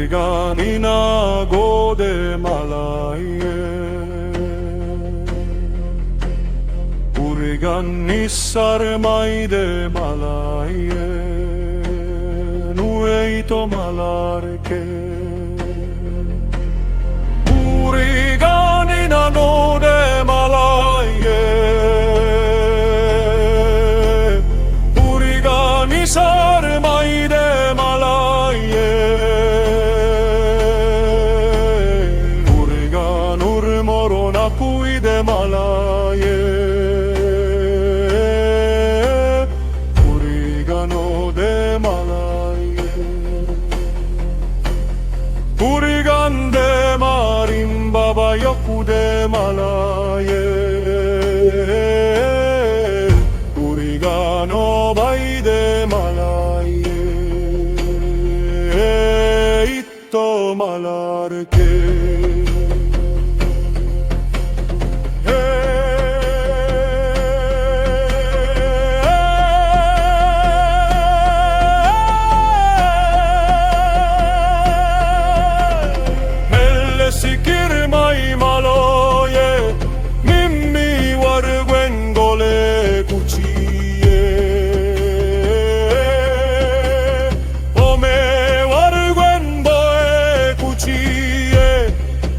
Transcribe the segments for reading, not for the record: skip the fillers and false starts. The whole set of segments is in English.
Uriganina gode malaye Uriganissar maide malaye Nueito malarke Uriganina gode malaye Uriganissar maide malaye Puide malaye Urigano de malaye Urigan de marimba bayoku de malaye Urigano bay de malaye Itto malarke Sikir mai maloye Mimmi warguen gole kuchiye Ome warguen boe kuchiye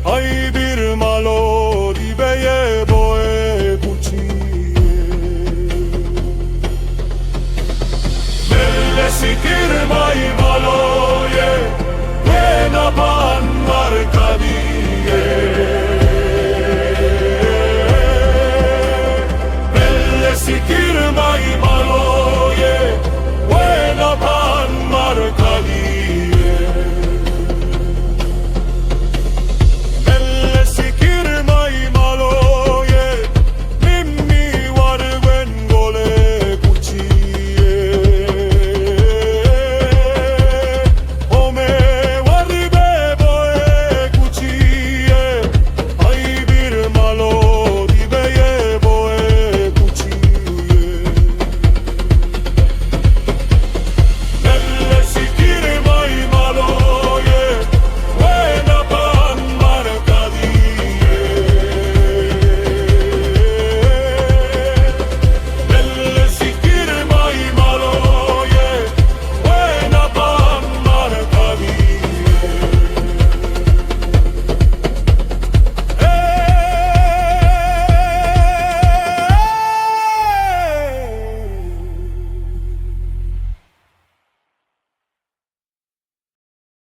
Ay bir malo dibeye boe kuchiye Melle sikir mai maloye Buena pan marcadi